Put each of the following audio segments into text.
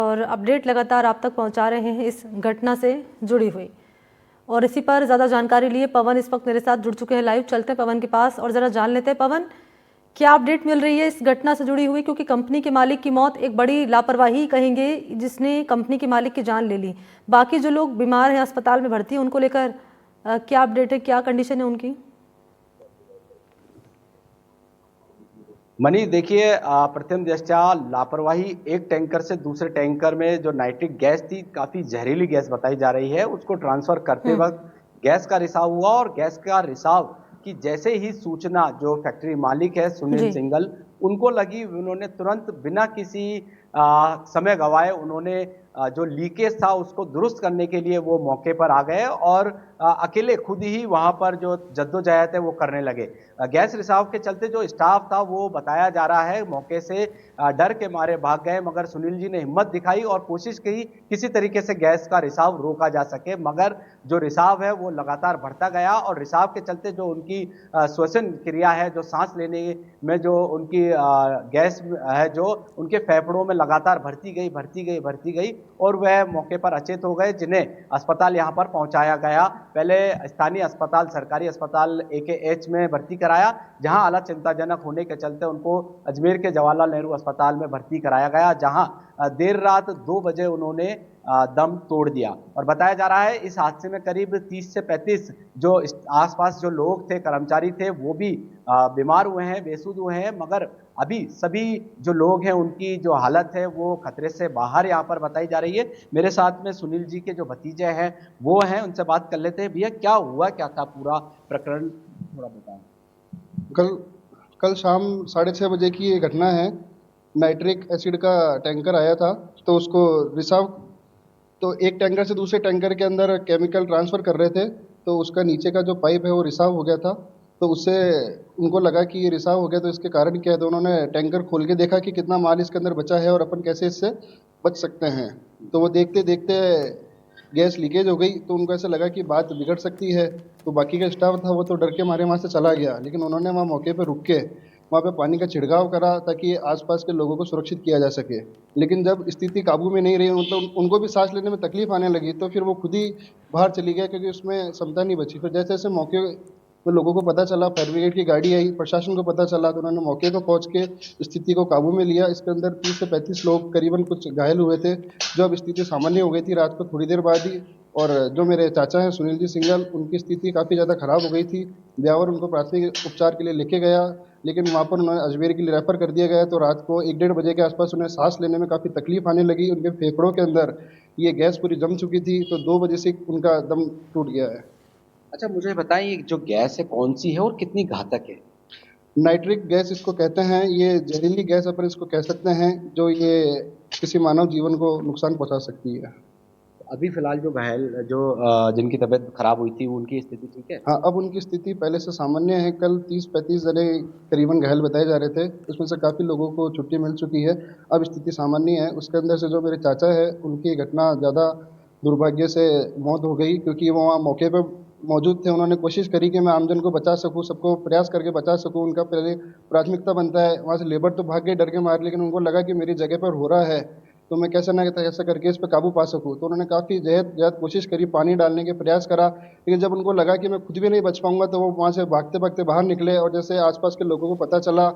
और अपडेट लगातार आप तक पहुंचा रहे हैं इस घटना से जुड़ी हुई। और इसी पर ज़्यादा जानकारी लिए पवन इस वक्त मेरे साथ जुड़ चुके हैं लाइव। चलते हैं पवन के पास और ज़रा जान लेते हैं पवन, क्या अपडेट मिल रही है इस घटना से जुड़ी हुई, क्योंकि कंपनी के मालिक की मौत एक बड़ी लापरवाही कहेंगे जिसने कंपनी के मालिक की जान ले ली। बाकी जो लोग बीमार हैं, अस्पताल में भर्ती हैं, उनको लेकर क्या अपडेट है, क्या कंडीशन है उनकी? मनीष देखिए, प्रथम दृष्टया लापरवाही एक टैंकर से दूसरे टैंकर में जो नाइट्रिक गैस थी, काफी जहरीली गैस बताई जा रही है, उसको ट्रांसफर करते वक्त गैस का रिसाव हुआ और गैस का रिसाव की जैसे ही सूचना जो फैक्ट्री मालिक है सुनील जी। सिंघल उनको लगी, उन्होंने तुरंत बिना किसी समय गवाए उन्होंने जो लीकेज था उसको दुरुस्त करने के लिए वो मौके पर आ गए और अकेले खुद ही वहां पर जो जद्दोजहद है वो करने लगे। गैस रिसाव के चलते जो स्टाफ था वो बताया जा रहा है मौके से डर के मारे भाग गए, मगर सुनील जी ने हिम्मत दिखाई और कोशिश की किसी तरीके से गैस का रिसाव रोका जा सके, मगर जो रिसाव है वो लगातार बढ़ता गया और रिसाव के चलते जो उनकी श्वसन क्रिया है, जो सांस लेने में जो उनकी गैस है जो उनके फेफड़ों में लगातार भरती गई और वह मौके पर अचेत हो गए, जिन्हें अस्पताल यहां पर पहुंचाया गया। पहले स्थानीय अस्पताल, सरकारी अस्पताल AKH में भर्ती कराया, जहां हालत चिंताजनक होने के चलते उनको अजमेर के जवाहरलाल नेहरू अस्पताल में भर्ती कराया गया, जहां देर रात 2 बजे उन्होंने दम तोड़ दिया। और बताया जा रहा है इस हादसे में करीब 30 से 35 जो आसपास जो लोग थे, कर्मचारी थे, वो भी बीमार हुए हैं, बेसुध हुए हैं, मगर अभी सभी जो लोग हैं उनकी जो हालत है वो खतरे से बाहर यहाँ पर बताई जा रही है। मेरे साथ में सुनील जी के जो भतीजे हैं वो हैं, उनसे बात कर लेते हैं। भैया, क्या हुआ, क्या था पूरा प्रकरण, थोड़ा बताएं। कल कल शाम 6:30 बजे की ये घटना है। नाइट्रिक एसिड का टैंकर आया था, तो उसको रिसाव, तो एक टैंकर से दूसरे टैंकर के अंदर केमिकल ट्रांसफ़र कर रहे थे, तो उसका नीचे का जो पाइप है वो रिसाव हो गया था। तो उससे उनको लगा कि ये रिसाव हो गया, तो इसके कारण क्या है, तो उन्होंने टैंकर खोल के देखा कि कितना माल इसके अंदर बचा है और अपन कैसे इससे बच सकते हैं। तो वो देखते देखते गैस लीकेज हो गई, तो उनको ऐसा लगा कि बात बिगड़ सकती है। तो बाकी का स्टाफ था वो तो डर के मारे वहाँ से चला गया, लेकिन उन्होंने वहाँ मौके पर रुक के वहाँ पे पानी का छिड़काव करा ताकि आसपास के लोगों को सुरक्षित किया जा सके। लेकिन जब स्थिति काबू में नहीं रही, मतलब उनको भी सांस लेने में तकलीफ आने लगी, तो फिर वो खुद ही बाहर चली गए, क्योंकि उसमें क्षमता नहीं बची। फिर जैसे जैसे मौके तो लोगों को पता चला, फायर ब्रिगेड की गाड़ी आई, प्रशासन को पता चला, तो उन्होंने मौके पर पहुंच के स्थिति को काबू में लिया। इसके अंदर 30 से 35 लोग करीबन कुछ घायल हुए थे, जो अब स्थिति सामान्य हो गई थी रात को थोड़ी देर बाद ही। और जो मेरे चाचा हैं सुनील जी सिंघल, उनकी स्थिति काफ़ी ज़्यादा खराब हो गई थी। ब्यावर उनको प्राथमिक उपचार के लिए लेके गया, लेकिन वहाँ पर उन्हें अजमेर के लिए रेफर कर दिया गया। तो रात को 1-1:30 बजे के आसपास उन्हें सांस लेने में काफ़ी तकलीफ आने लगी, उनके फेफड़ों के अंदर ये गैस पूरी जम चुकी थी, तो 2 बजे से उनका दम टूट गया है। अच्छा, मुझे बताइए जो गैस है कौन सी है और कितनी घातक है? नाइट्रिक गैस इसको कहते हैं, ये जहरीली गैस अपन इसको कह सकते हैं, जो ये किसी मानव जीवन को नुकसान पहुँचा सकती है। अभी फिलहाल जो घायल जो जिनकी तबीयत खराब हुई थी उनकी स्थिति ठीक है? हाँ, अब उनकी स्थिति पहले से सामान्य है। कल 30-35 जने करीबन घायल बताए जा रहे थे, उसमें से काफ़ी लोगों को छुट्टी मिल चुकी है, अब स्थिति सामान्य है। उसके अंदर से जो मेरे चाचा है, उनकी घटना ज़्यादा दुर्भाग्य से मौत हो गई, क्योंकि वो वहाँ मौके पर मौजूद थे। उन्होंने कोशिश करी कि मैं आमजन को बचा सकूँ, सबको प्रयास करके बचा सकूँ। उनका पहले प्राथमिकता बनता है, वहाँ से लेबर तो भाग गए डर के मारे, लेकिन उनको लगा कि मेरी जगह पर हो रहा है, तो मैं कैसे ना कैसे करके इस पर काबू पा सकूँ। तो उन्होंने काफ़ी जहद कोशिश करी, पानी डालने के प्रयास करा, लेकिन जब उनको लगा कि मैं खुद भी नहीं बच पाऊंगा, तो वो वहाँ से भागते भागते बाहर निकले। और जैसे आसपास के लोगों को पता चला,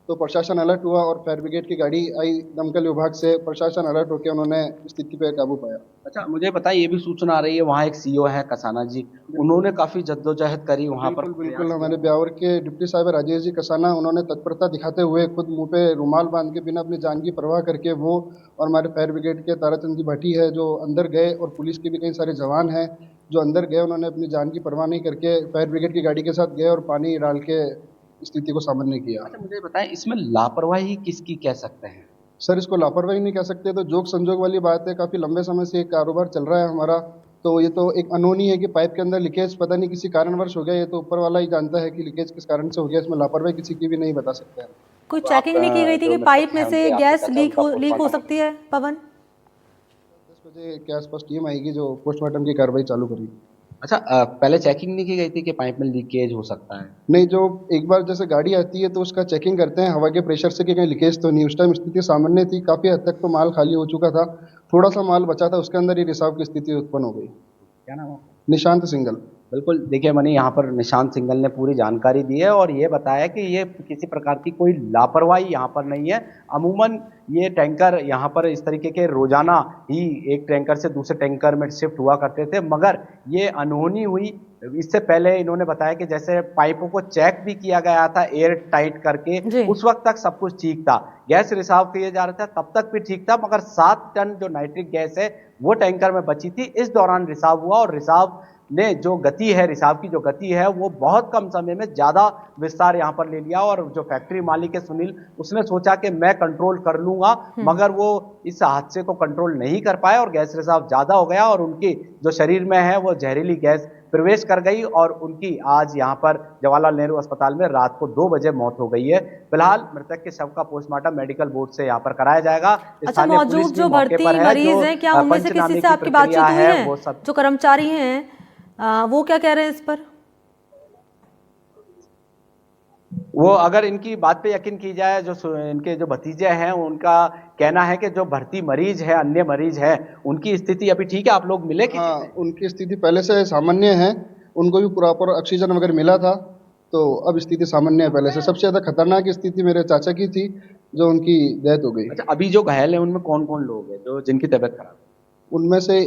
तो प्रशासन अलर्ट हुआ और फायर ब्रिगेड की गाड़ी आई, दमकल विभाग से प्रशासन अलर्ट होकर उन्होंने स्थिति पर काबू पाया। अच्छा, मुझे बताइए, ये भी सूचना आ रही है वहाँ एक CO है कसाना जी, उन्होंने काफी जद्दोजहद करी वहाँ पर। बिल्कुल हमारे ब्यावर के डिप्टी साहब राजेश जी कसाना, उन्होंने तत्परता दिखाते हुए खुद मुंह पे रुमाल बांध के बिना अपनी जान की परवाह करके वो, और हमारे फायर ब्रिगेड के ताराचंद जी भाटी है जो अंदर गए, और पुलिस के भी कई सारे जवान हैं जो अंदर गए, उन्होंने अपनी जान की परवाह नहीं करके फायर ब्रिगेड की गाड़ी के साथ गए और पानी डाल के स्थिति को सामान्य किया। अच्छा, मुझे बताएं इसमें लापरवाही किसकी कह सकते हैं? सर, इसको लापरवाही नहीं कह सकते, तो जोक संजोग वाली बात है। काफ़ी लंबे समय से एक कारोबार चल रहा है हमारा, तो ये तो एक अनहोनी है कि पाइप के अंदर लीकेज पता नहीं किसी कारणवश हो गया। ये तो ऊपर वाला ही जानता है कि लीकेज किस कारण से हो गया, इसमें लापरवाही किसी की भी नहीं बता सकते हैं। कोई चेकिंग नहीं की गई थी कि पाइप में से गैस लीक हो सकती है पवन? 10 बजे के आसपास टीम आएगी जो पोस्टमार्टम की कार्रवाई चालू करेगी। अच्छा, पहले चेकिंग नहीं की गई थी कि पाइप में लीकेज हो सकता है? नहीं, जो एक बार जैसे गाड़ी आती है तो उसका चेकिंग करते हैं हवा के प्रेशर से कि कहीं लीकेज तो नहीं। उस टाइम स्थिति सामान्य थी, काफ़ी हद तक तो माल खाली हो चुका था, थोड़ा सा माल बचा था, उसके अंदर ही रिसाव की स्थिति उत्पन्न हो गई। क्या नाम है? निशांत सिंगल। बिल्कुल, देखिए मनी, यहाँ पर निशांत सिंगल ने पूरी जानकारी दी है और ये बताया कि ये किसी प्रकार की कोई लापरवाही यहाँ पर नहीं है। अमूमन ये टैंकर यहाँ पर इस तरीके के रोजाना ही एक टैंकर से दूसरे टैंकर में शिफ्ट हुआ करते थे, मगर ये अनहोनी हुई। इससे पहले इन्होंने बताया कि जैसे पाइपों को चेक भी किया गया था एयर टाइट जी। करके, उस वक्त तक सब कुछ ठीक था, गैस रिसाव किए जा रहा था तब तक भी ठीक था, मगर 7 टन जो नाइट्रिक गैस है वो टैंकर में बची थी। इस दौरान रिसाव हुआ और रिसाव ने जो गति है, रिसाव की जो गति है वो बहुत कम समय में ज्यादा विस्तार यहाँ पर ले लिया और जो फैक्ट्री मालिक है सुनील, उसने सोचा कि मैं कंट्रोल कर लूंगा, मगर वो इस हादसे को कंट्रोल नहीं कर पाए और गैस रिसाव ज्यादा हो गया और उनकी जो शरीर में है वो जहरीली गैस प्रवेश कर गई और उनकी आज यहाँ पर जवाहरलाल नेहरू अस्पताल में रात को 2 बजे मौत हो गई है। फिलहाल मृतक के शव का पोस्टमार्टम मेडिकल बोर्ड से यहाँ पर कराया जाएगा। अच्छा, स्थानीय पुलिस मौजूद भी जो मौके भर्ती पर है, मरीज जो हैं, क्या उनमें से पंचनामे किसी से की आपकी बातचीत प्रक्रिया हुई है है? वो सब। जो कर्मचारी हैं वो क्या कह रहे हैं इस पर? वो अगर इनकी बात पे यकीन की जाए, जो इनके जो भतीजे हैं उनका कहना है कि जो भर्ती मरीज है, अन्य मरीज है, उनकी स्थिति अभी ठीक है। आप लोग मिले किसी हाँ, से? उनकी स्थिति पहले से सामान्य है, उनको भी प्रॉपर ऑक्सीजन वगैरह मिला था, तो अब स्थिति सामान्य है पहले से। सबसे ज़्यादा खतरनाक स्थिति मेरे चाचा की थी, जो उनकी डेथ हो गई। अच्छा, अभी जो घायल है उनमें कौन कौन लोग हैं जो जिनकी तबीयत खराब है? उनमें से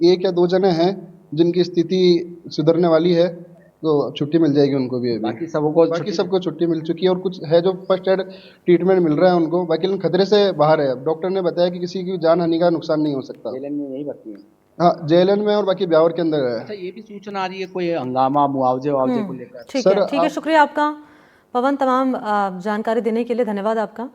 1 या 2 जने हैं जिनकी स्थिति सुधरने वाली है, तो छुट्टी मिल जाएगी उनको भी अभी। बाकी सबको छुट्टी मिल चुकी है और कुछ है जो फर्स्ट एड ट्रीटमेंट मिल रहा है उनको, बाकी लेकिन खतरे से बाहर है। डॉक्टर ने बताया कि किसी की जान हानि का नुकसान नहीं हो सकता। जेएलएन में यही भर्ती है? हाँ, जेएलएन में और बाकी ब्यावर के अंदर है। अच्छा, ये भी सूचना आ रही है कोई हंगामा मुआवजे को लेकर? ठीक सर, है, ठीक है, शुक्रिया आपका पवन, तमाम जानकारी देने के लिए धन्यवाद आपका।